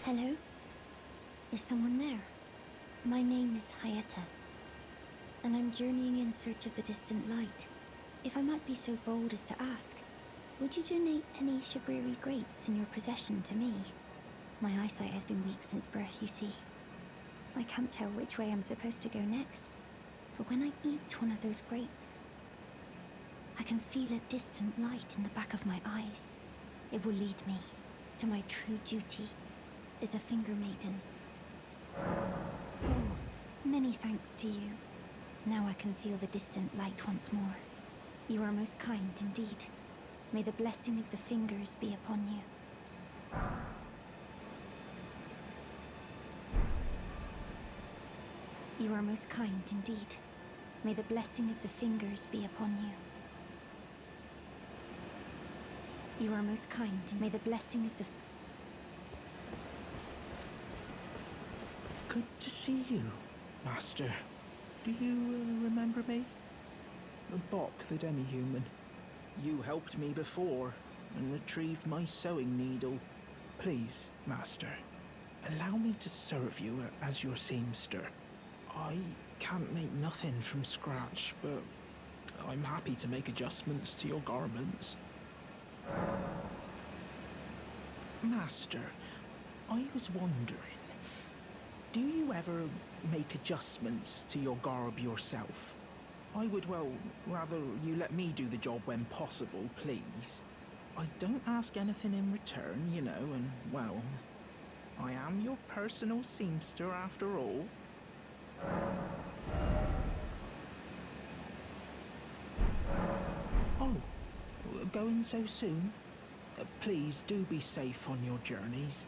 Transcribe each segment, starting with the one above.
Hello? Is someone there? My name is Hayata, and I'm journeying in search of the distant light. If I might be so bold as to ask, would you donate any Shabriri grapes in your possession to me? My eyesight has been weak since birth, you see. I can't tell which way I'm supposed to go next, but when I eat one of those grapes, I can feel a distant light in the back of my eyes. It will lead me to my true duty as a finger maiden. Oh, many thanks to you. Now I can feel the distant light once more. You are most kind indeed. May the blessing of the fingers be upon you. You are most kind indeed. May the blessing of the fingers be upon you. You are most kind, and may the blessing of the... Good to see you, Master. Do you remember me? Bok, the demi-human. You helped me before and retrieved my sewing needle. Please, Master, allow me to serve you as your seamster. I can't make nothing from scratch, but I'm happy to make adjustments to your garments. Master, I was wondering, do you ever make adjustments to your garb yourself? I would, well, rather you let me do the job when possible, please. I don't ask anything in return, you know, and, well, I am your personal seamster after all. Oh, going so soon? Please do be safe on your journeys.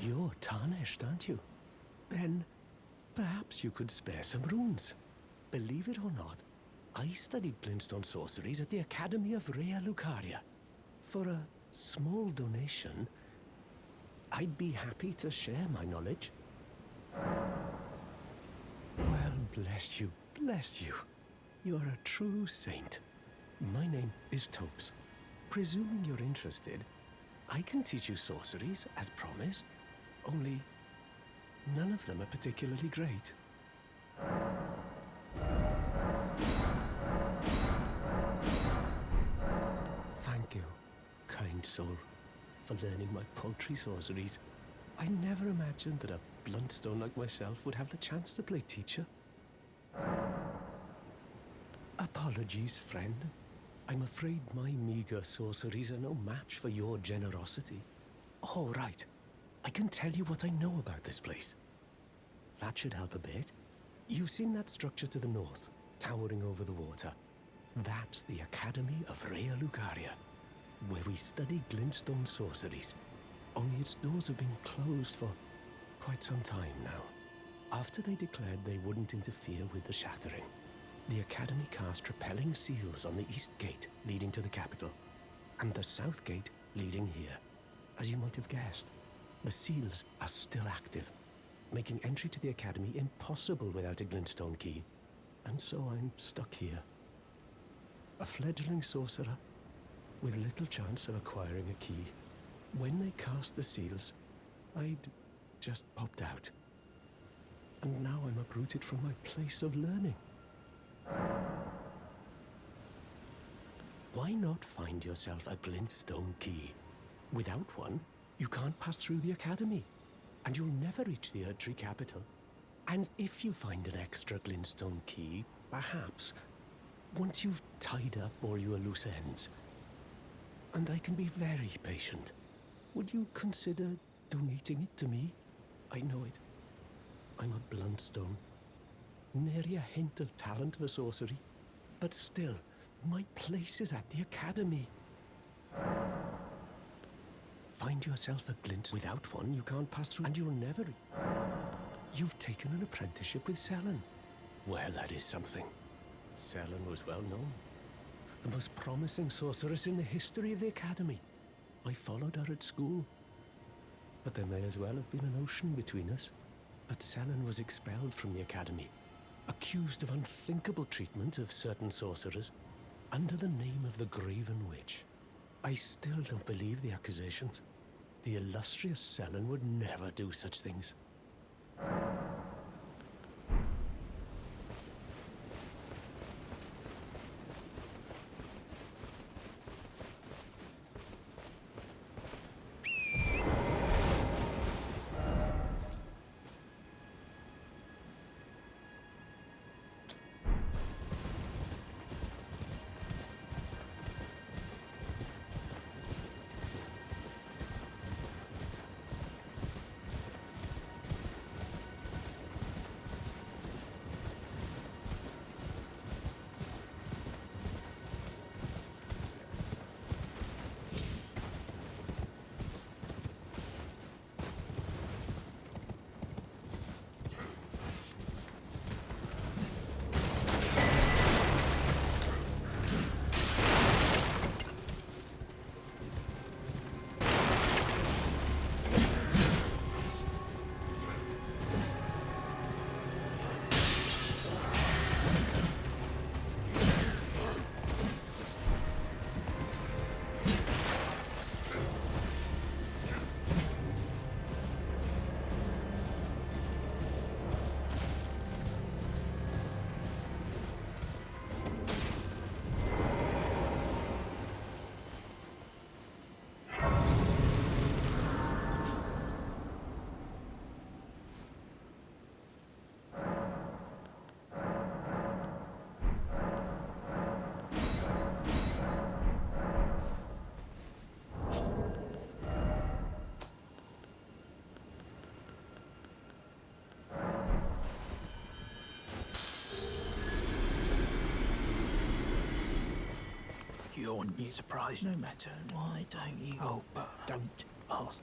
You're tarnished, aren't you? Then perhaps you could spare some runes. Believe it or not, I studied glintstone sorceries at the Academy of Rea Lucaria. For a small donation, I'd be happy to share my knowledge. Well, bless you, bless you. You're a true saint. My name is Topes. Presuming you're interested, I can teach you sorceries, as promised. Only, none of them are particularly great. Thank you, kind soul, for learning my paltry sorceries. I never imagined that a bluntstone like myself would have the chance to play teacher. Apologies, friend. I'm afraid my meager sorceries are no match for your generosity. Oh, right. I can tell you what I know about this place. That should help a bit. You've seen that structure to the north, towering over the water. That's the Academy of Rea Lucaria, where we study glintstone sorceries. Only its doors have been closed for quite some time now. After they declared they wouldn't interfere with the shattering, the Academy cast repelling seals on the east gate leading to the capital, and the south gate leading here. As you might have guessed, the seals are still active, making entry to the Academy impossible without a glintstone key. And so I'm stuck here. A fledgling sorcerer with little chance of acquiring a key. When they cast the seals, I'd just popped out. And now I'm uprooted from my place of learning. Why not find yourself a glintstone key? Without one, you can't pass through the Academy, and you'll never reach the Erdtree capital. And if you find an extra glintstone key, perhaps, once you've tied up all your loose ends, and I can be very patient, would you consider donating it to me? I know it. I'm a bluntstone. Nary a hint of talent for sorcery, but still, my place is at the Academy. Find yourself a glint. Without one, you can't pass through, and you'll never... You've taken an apprenticeship with Selen. Well, that is something. Selen was well known. The most promising sorceress in the history of the Academy. I followed her at school. But there may as well have been an ocean between us. But Selen was expelled from the Academy, accused of unthinkable treatment of certain sorcerers, under the name of the Graven Witch. I still don't believe the accusations. The illustrious Selen would never do such things. You wouldn't be surprised no matter. Why don't you? Oh, but don't ask.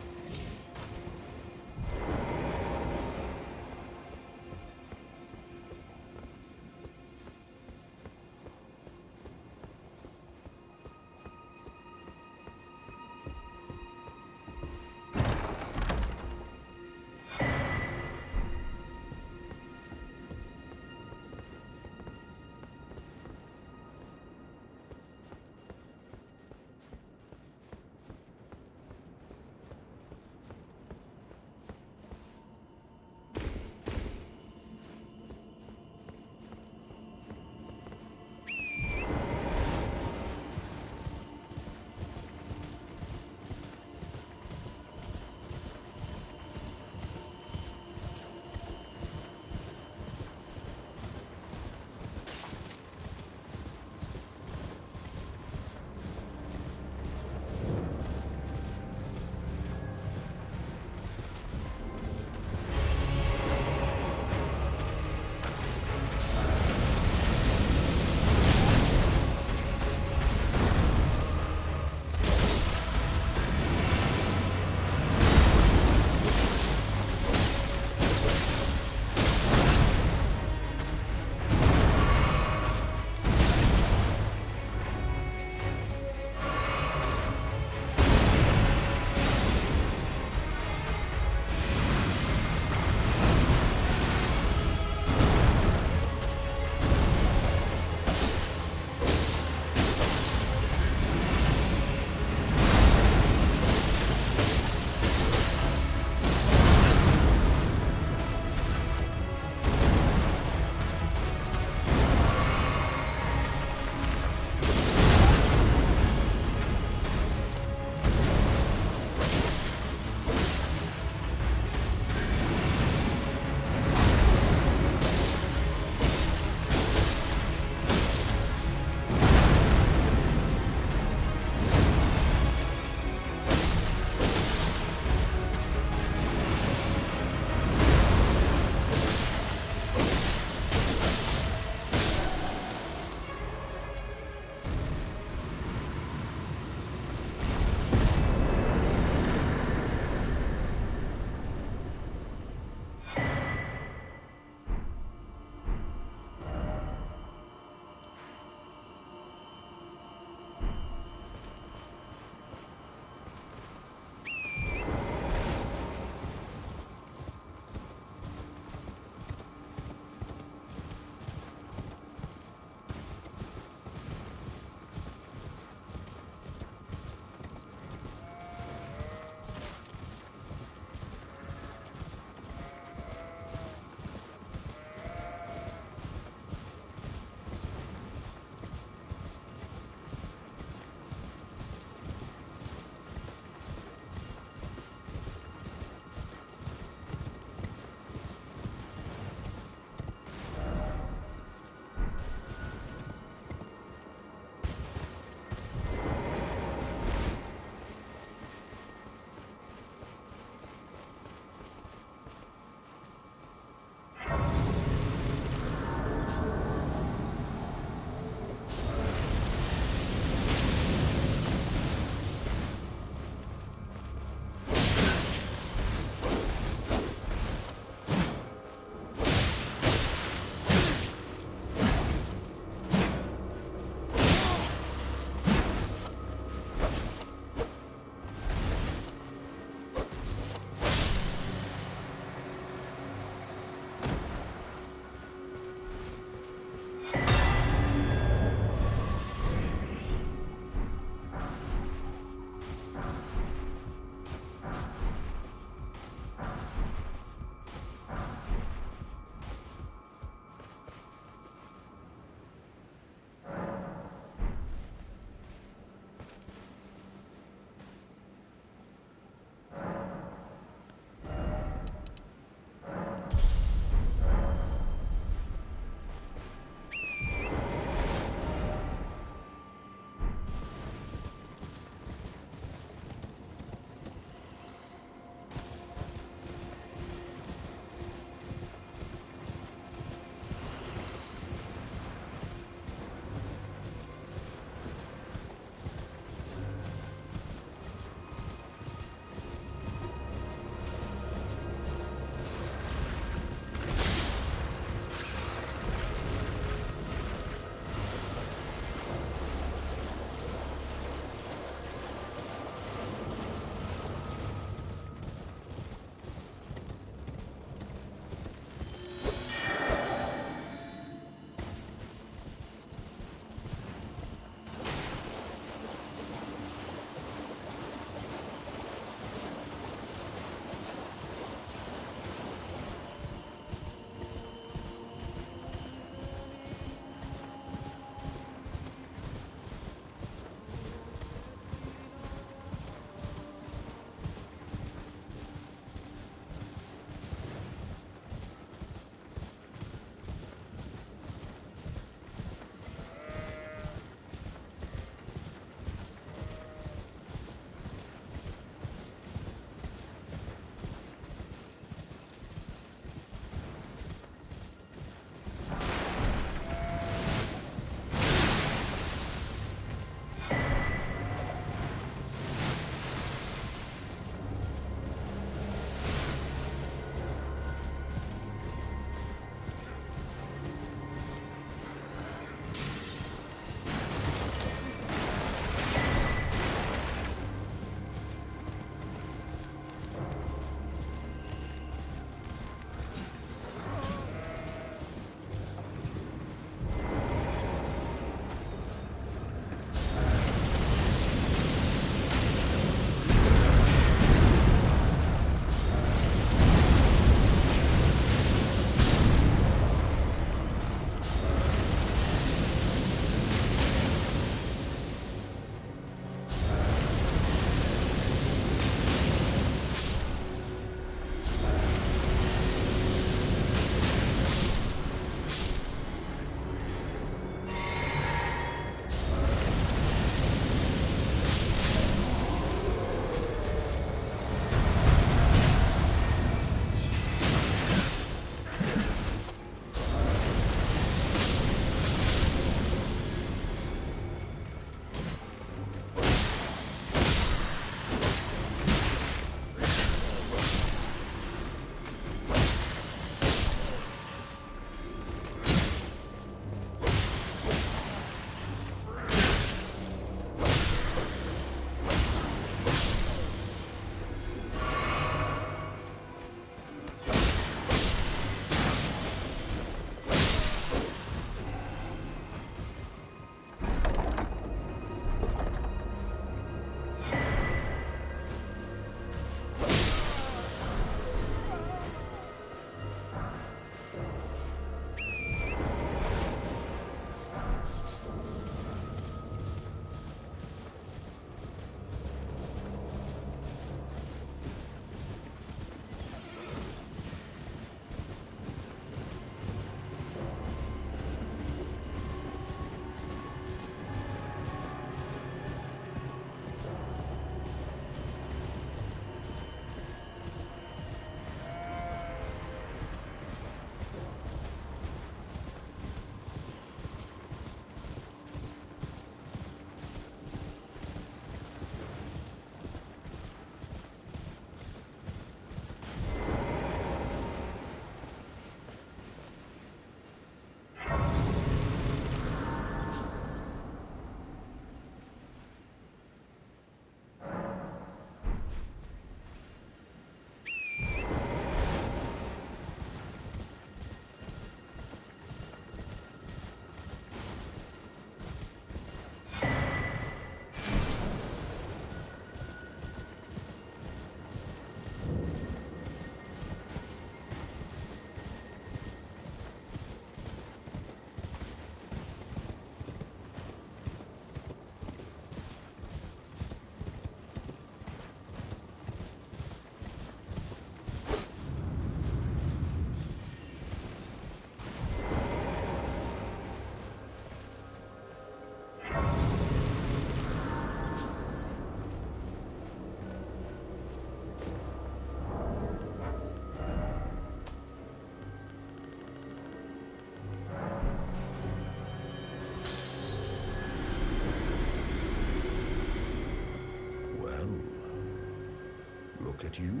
look at you.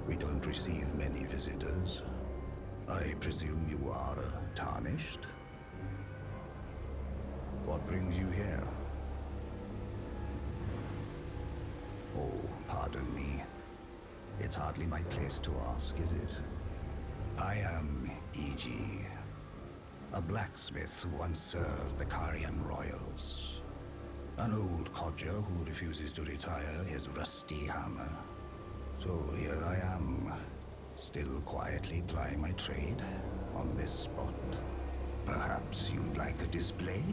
We don't receive many visitors. I presume you are tarnished? What brings you here? Oh, pardon me. It's hardly my place to ask, is it? I am E.G., a blacksmith who once served the Carian royals. An old codger who refuses to retire his rusty hammer. So here I am, still quietly plying my trade on this spot. Perhaps you'd like a display?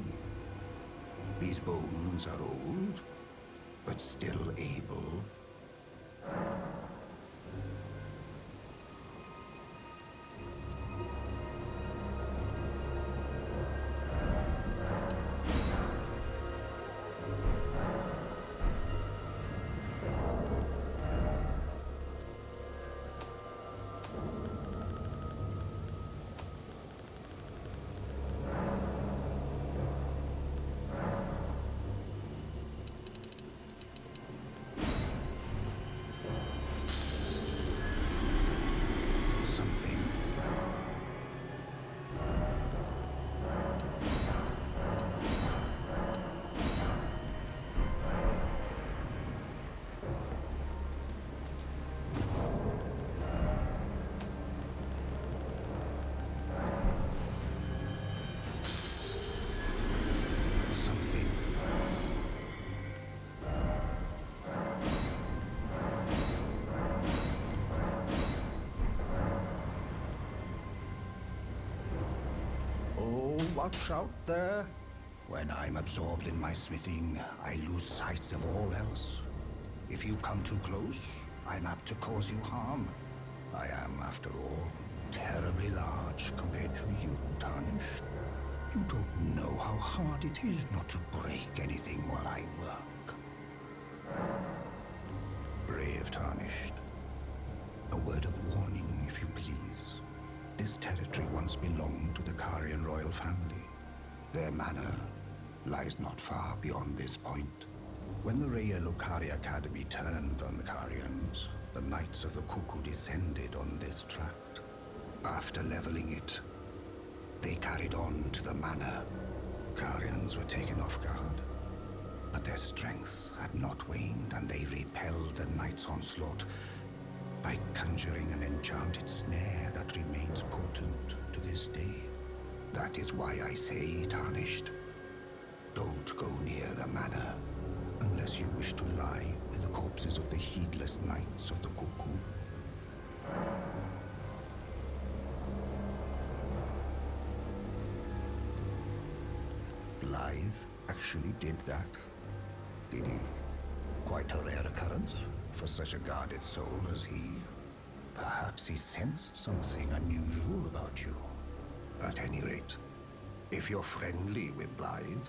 These bones are old, but still able. Something. Something. Oh, watch out there. When I'm absorbed in my smithing, I lose sight of all else. If you come too close, I'm apt to cause you harm. I am, after all, terribly large compared to you, Tarnished. You don't know how hard it is not to break anything while I work. Brave Tarnished. A word of warning, if you please. This territory once belonged to the Carian royal family. Their manor lies not far beyond this point. When the Raya Lucari Academy turned on the Carians, the Knights of the Cuckoo descended on this tract. After leveling it, they carried on to the manor. Carians were taken off guard, but their strength had not waned, and they repelled the Knight's onslaught by conjuring an enchanted snare that remains potent to this day. That is why I say, Tarnished, don't go near the manor unless you wish to lie with the corpses of the heedless Knights of the Cuckoo. Blythe actually did that, did he? Quite a rare occurrence for such a guarded soul as he. Perhaps he sensed something unusual about you. At any rate, if you're friendly with Blythe,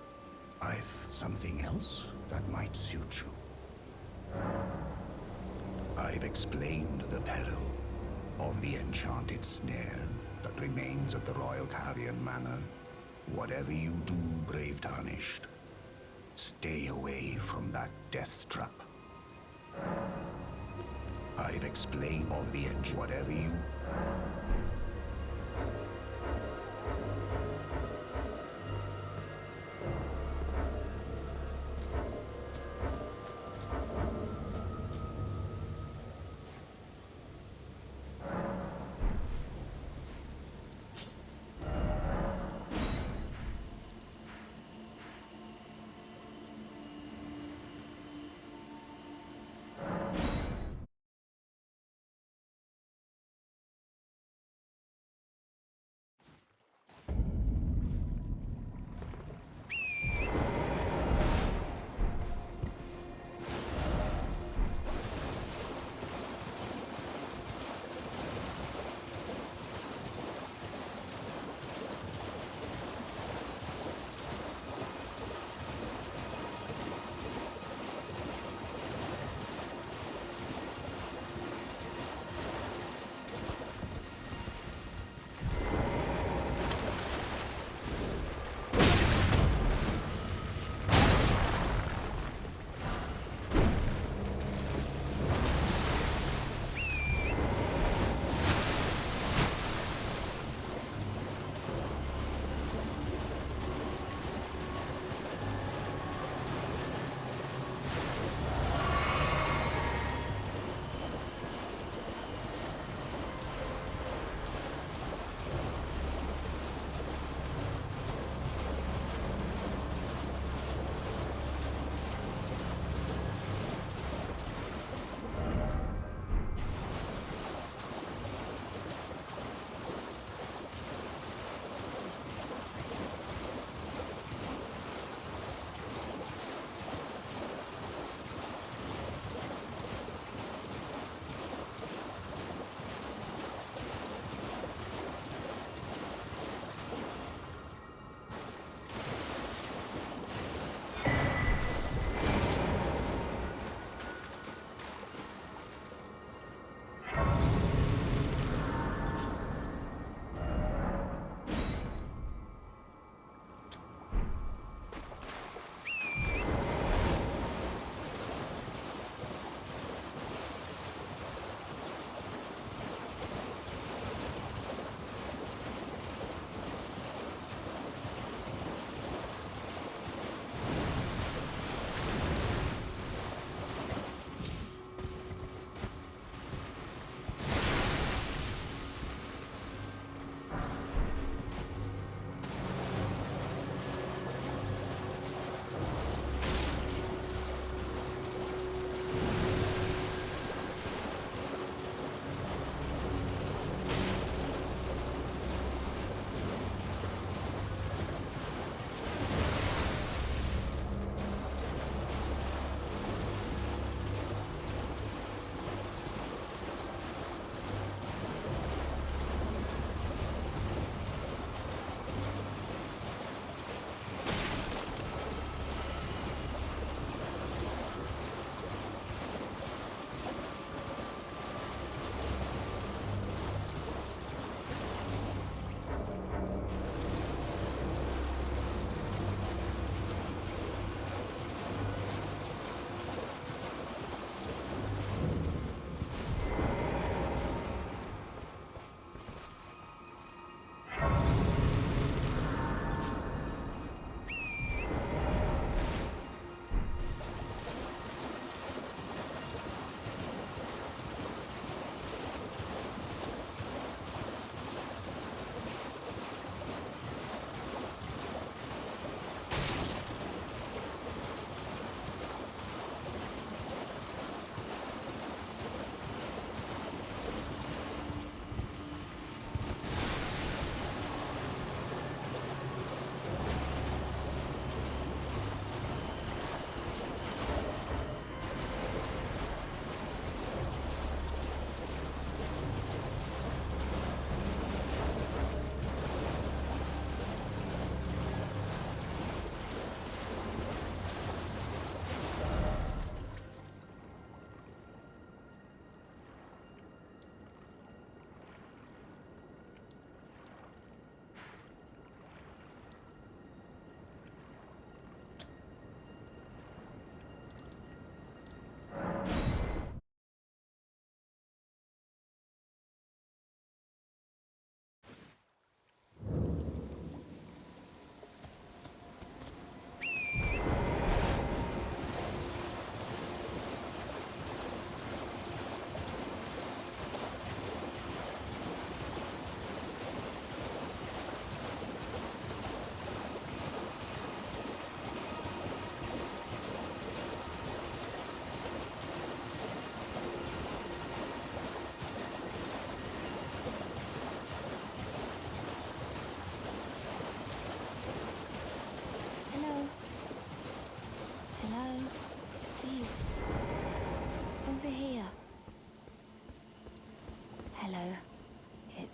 I've something else that might suit you. I've explained the peril of the enchanted snare that remains at the Royal Carian Manor. Whatever you do, brave Tarnished, stay away from that death trap. I've explained of the whatever you...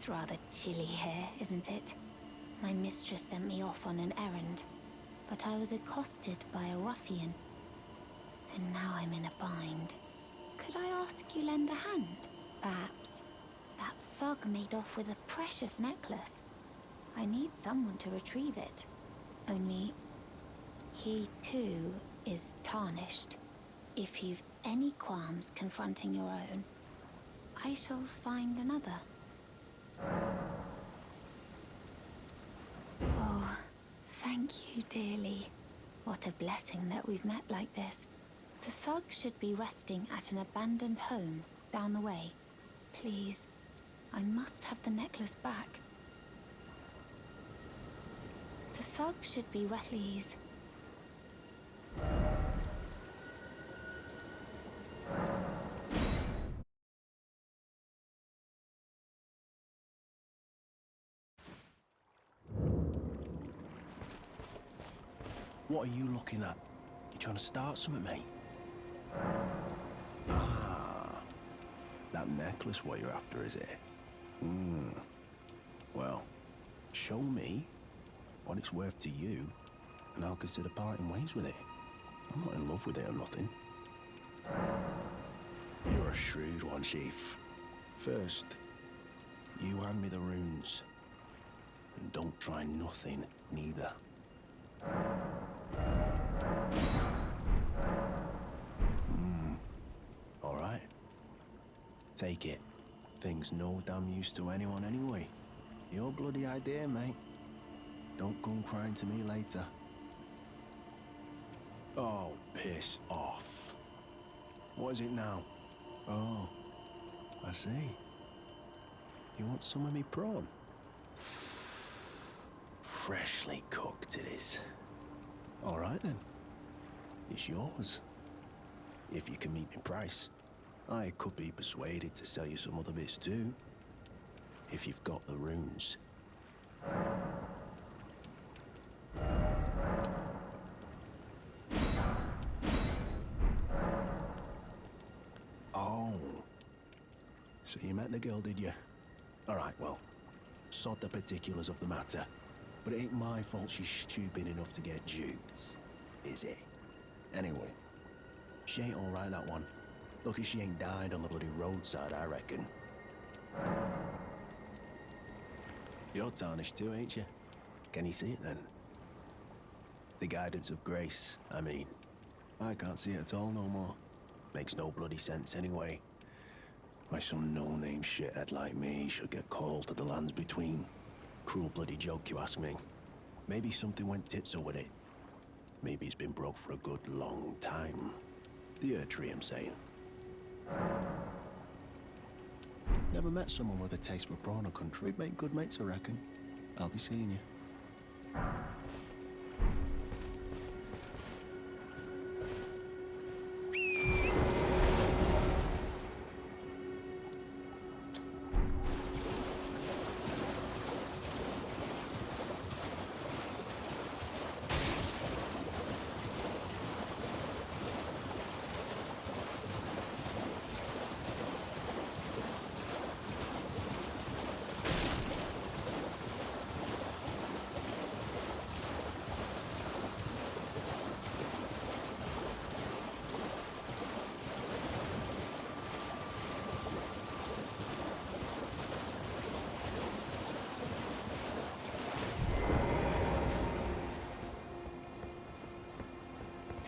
It's rather chilly here, isn't it? My mistress sent me off on an errand, but I was accosted by a ruffian, and now I'm in a bind. Could I ask you lend a hand, perhaps? That thug made off with a precious necklace. I need someone to retrieve it. Only, he too is tarnished. If you've any qualms confronting your own, I shall find another. Oh, thank you dearly. What a blessing that we've met like this. The thug should be resting at an abandoned home down the way. Please, I must have the necklace back. The thug should be please. What are you looking at? You trying to start something, mate? Ah, that necklace what you're after, is it? Well, show me what it's worth to you, and I'll consider parting ways with it. I'm not in love with it or nothing. You're a shrewd one, Chief. First, you hand me the runes. And don't try nothing, neither. All right. Take it. Thing's no damn use to anyone anyway. Your bloody idea, mate. Don't come crying to me later. Oh, piss off. What is it now? Oh, I see. You want some of me prawn? Freshly cooked it is. All right then. It's yours. If you can meet me price. I could be persuaded to sell you some other bits too. If you've got the runes. Oh. So you met the girl, did you? All right, well, sod the particulars of the matter. But it ain't my fault she's stupid enough to get duped, is it? Anyway, she ain't all right, that one. Lucky she ain't died on the bloody roadside, I reckon. You're tarnished too, ain't you? Can you see it then? The guidance of grace, I mean. I can't see it at all no more. Makes no bloody sense anyway. Why some no-name shithead like me should get called to the lands between. Cruel bloody joke, you ask me. Maybe something went tits-o with it. Maybe it's been broke for a good long time. The Earth Tree, I'm saying. Never met someone with a taste for prawn or country. We'd make good mates, I reckon. I'll be seeing you.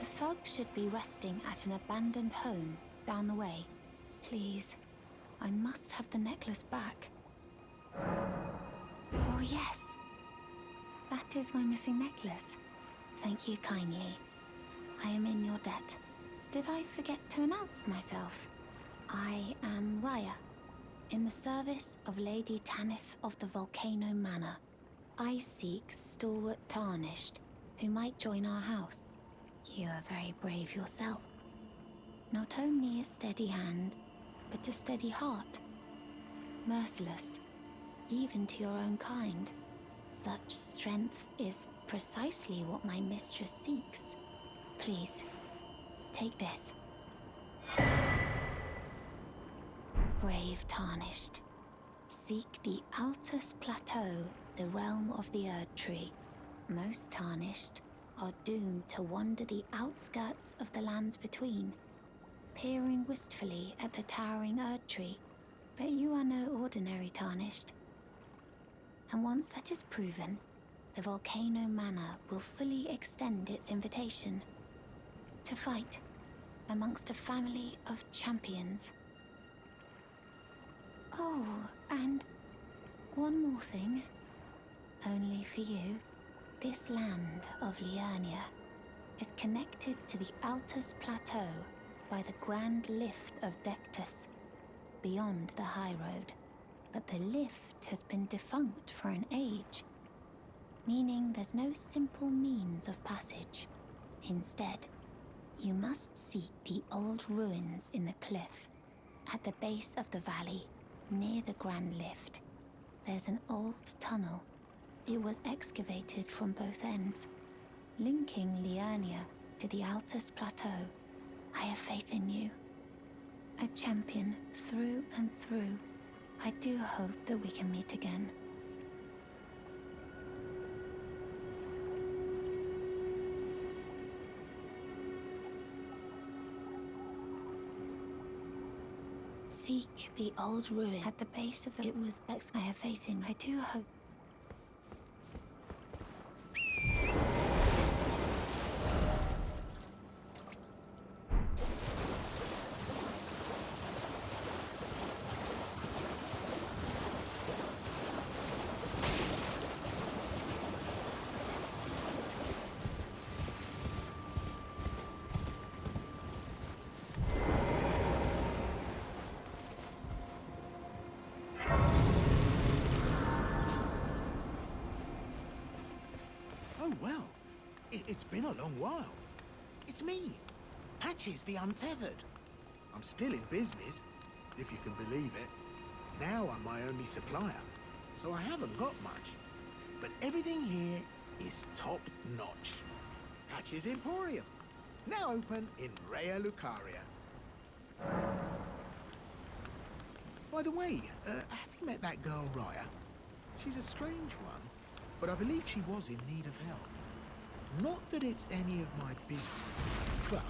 The thug should be resting at an abandoned home down the way. Please, I must have the necklace back. Oh yes, that is my missing necklace. Thank you kindly. I am in your debt. Did I forget to announce myself? I am Raya, in the service of Lady Tanith of the Volcano Manor. I seek stalwart tarnished, who might join our house. You are very brave yourself. Not only a steady hand, but a steady heart. Merciless, even to your own kind. Such strength is precisely what my mistress seeks. Please, take this. Brave tarnished. Seek the Altus Plateau, the realm of the Erd Tree. Most tarnished are doomed to wander the outskirts of the lands between, peering wistfully at the towering Erd Tree. But you are no ordinary tarnished. And once that is proven, the Volcano Manor will fully extend its invitation to fight amongst a family of champions. Oh, and one more thing, only for you. This land of Liurnia is connected to the Altus Plateau by the Grand Lift of Dectus, beyond the High Road. But the lift has been defunct for an age, meaning there's no simple means of passage. Instead, you must seek the old ruins in the cliff. At the base of the valley, near the Grand Lift, there's an old tunnel. It was excavated from both ends, linking Liurnia to the Altus Plateau. I have faith in you. A champion through and through. I do hope that we can meet again. Seek the old ruin at the base of the... It was I have faith in. I do hope... Oh, well. It's been a long while. It's me, Patches the Untethered. I'm still in business, if you can believe it. Now I'm my only supplier, so I haven't got much. But everything here is top-notch. Patches Emporium, now open in Raya Lucaria. By the way, have you met that girl, Raya? She's a strange one, but I believe she was in need of help. Not that it's any of my business, but...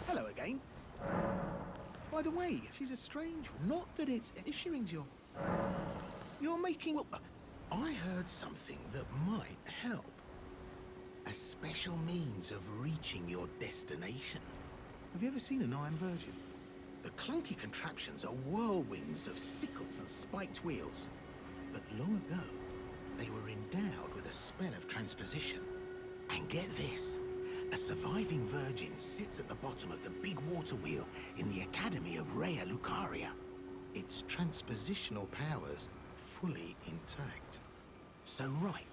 Hello again. By the way, she's a strange one. Not that it's... If she rings you're making... I heard something that might help. A special means of reaching your destination. Have you ever seen an Iron Virgin? The clunky contraptions are whirlwinds of sickles and spiked wheels. But long ago, they were endowed with a spell of transposition. And get this. A surviving virgin sits at the bottom of the big water wheel in the Academy of Raya Lucaria. Its transpositional powers fully intact. So right,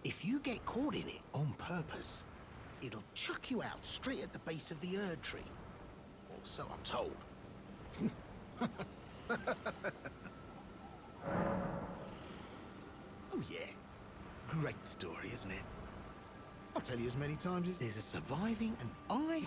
if you get caught in it on purpose, it'll chuck you out straight at the base of the Erd Tree. Or so I'm told. Oh yeah, great story, isn't it? I'll tell you as many times as there's a surviving and I...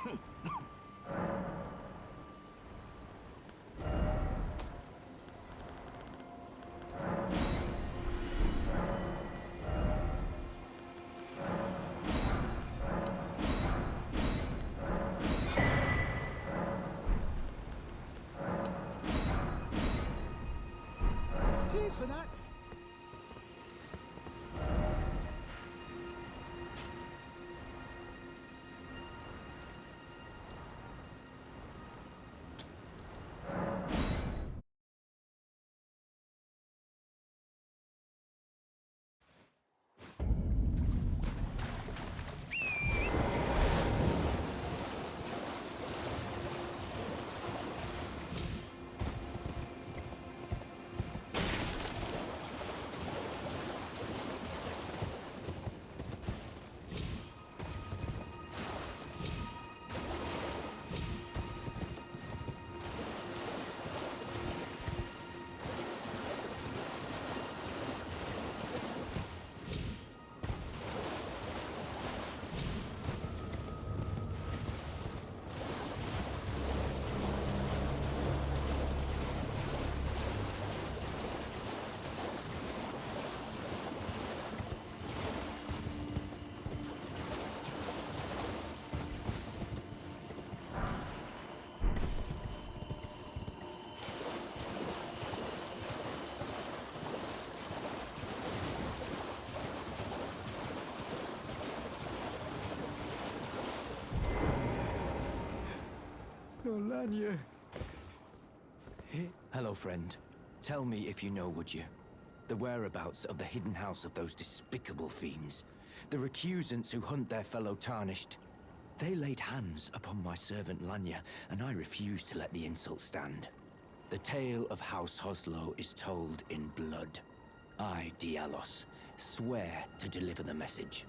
Lanya. Hello, friend. Tell me if you know, would you? The whereabouts of the hidden house of those despicable fiends. The recusants who hunt their fellow tarnished. They laid hands upon my servant Lanya, and I refused to let the insult stand. The tale of House Hoslo is told in blood. I, Dialos, swear to deliver the message.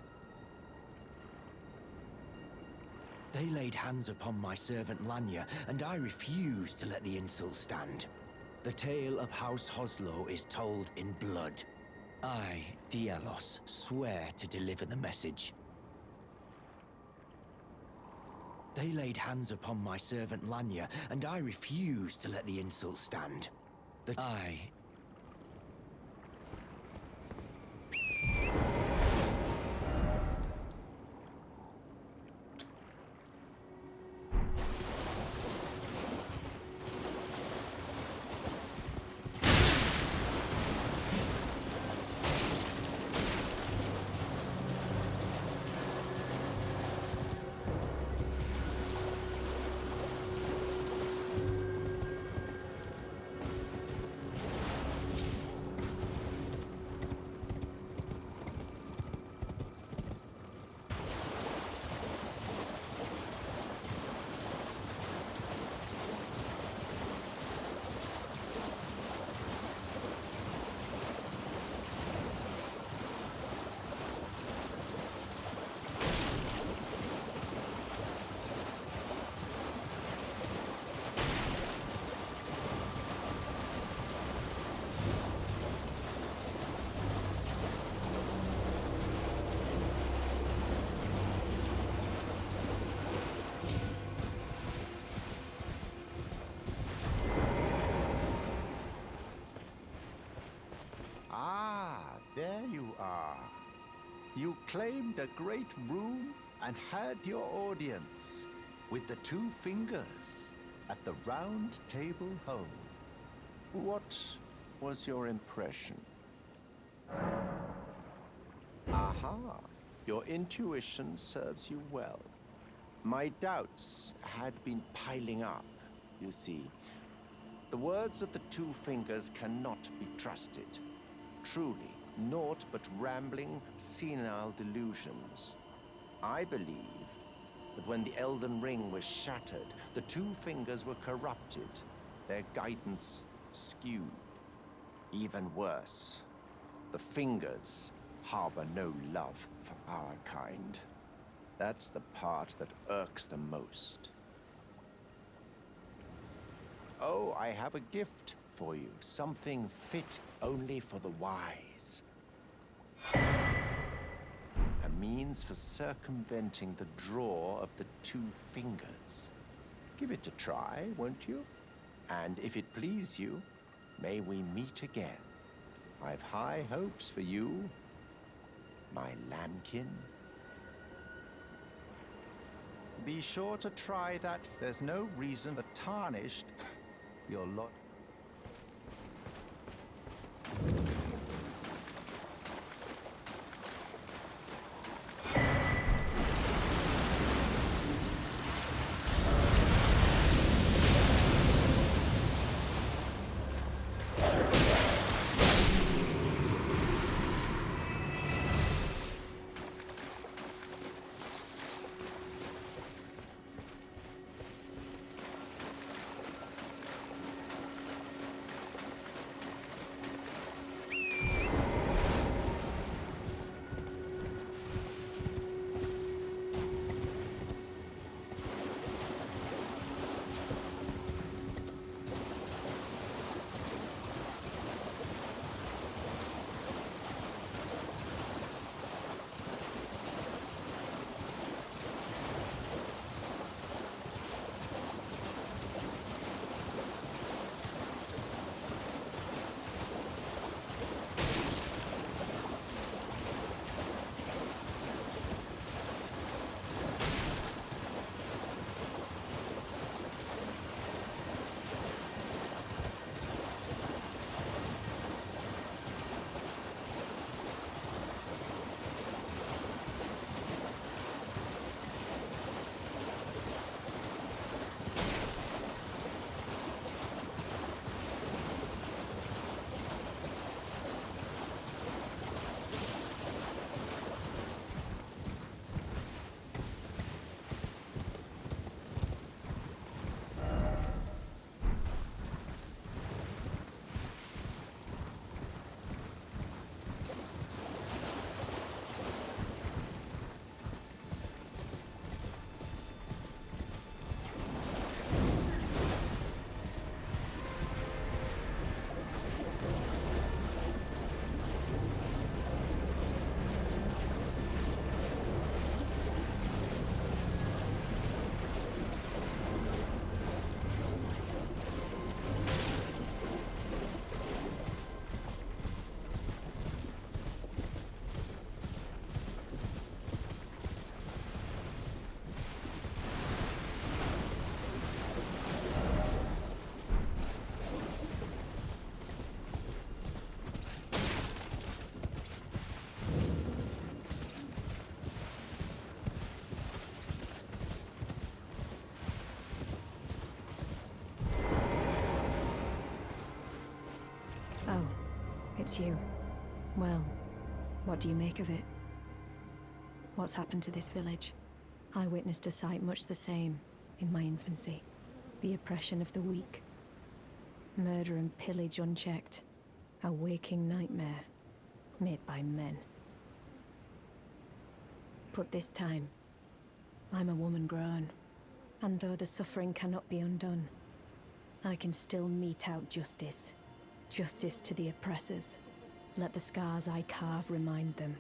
They laid hands upon my servant Lanya, and I refused to let the insult stand. The tale of House Hoslo is told in blood. I, Dialos, swear to deliver the message. They laid hands upon my servant Lanya, and I refused to let the insult stand. There you are. You claimed a great room and had your audience with the two fingers at the round table home. What was your impression? Aha! Your intuition serves you well. My doubts had been piling up, you see. The words of the two fingers cannot be trusted. Truly, naught but rambling, senile delusions. I believe that when the Elden Ring was shattered, the two fingers were corrupted, their guidance skewed. Even worse, the fingers harbor no love for our kind. That's the part that irks the most. Oh, I have a gift for you, something fit only for the wise. A means for circumventing the draw of the two fingers. Give it a try, won't you? And if it please you, may we meet again. I've high hopes for you, my lambkin. Be sure to try that. There's no reason for tarnished your lot. it's you. Well, what do you make of it? What's happened to this village? I witnessed a sight much the same in my infancy. The oppression of the weak. Murder and pillage unchecked. A waking nightmare made by men. But this time, I'm a woman grown. And though the suffering cannot be undone, I can still mete out justice. Justice to the oppressors. Let the scars I carve remind them.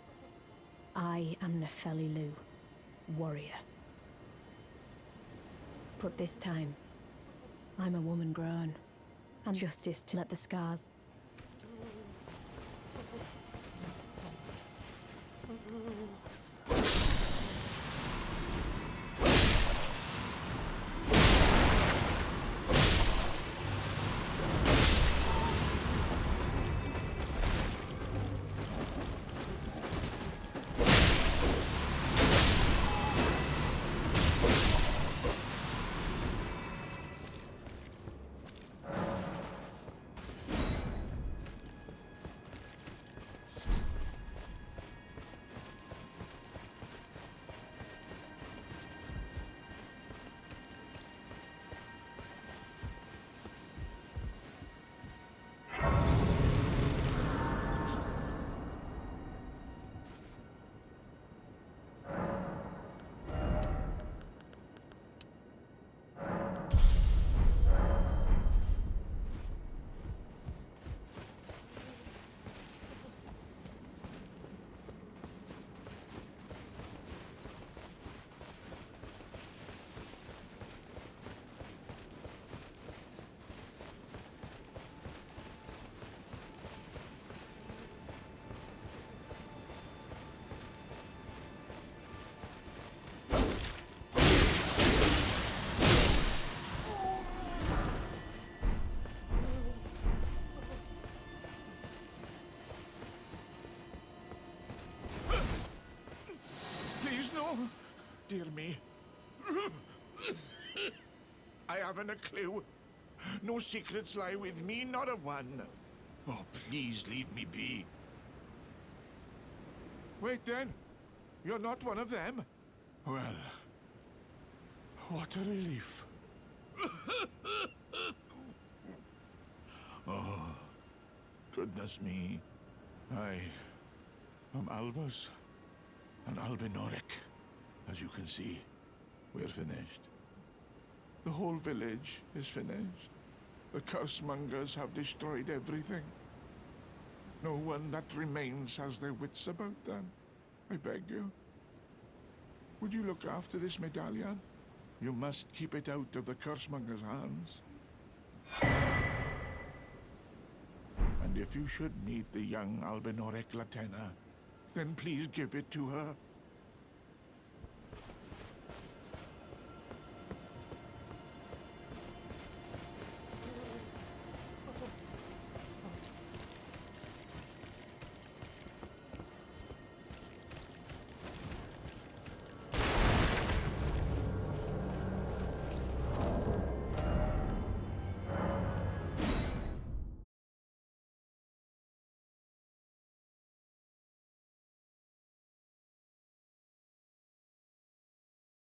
I am Nefeli Lu, warrior. But this time, I'm a woman grown. And justice to let the scars... Please, no. Dear me. I haven't a clue. No secrets lie with me, not a one. Oh, please leave me be. Wait then. You're not one of them? Well, what a relief. Oh, goodness me. I am Albus and Albinoric. As you can see, we're finished. The whole village is finished. The cursemongers have destroyed everything. No one that remains has their wits about them. I beg you. Would you look after this medallion? You must keep it out of the cursemongers' hands. And if you should meet the young Albinoric Latena, then please give it to her.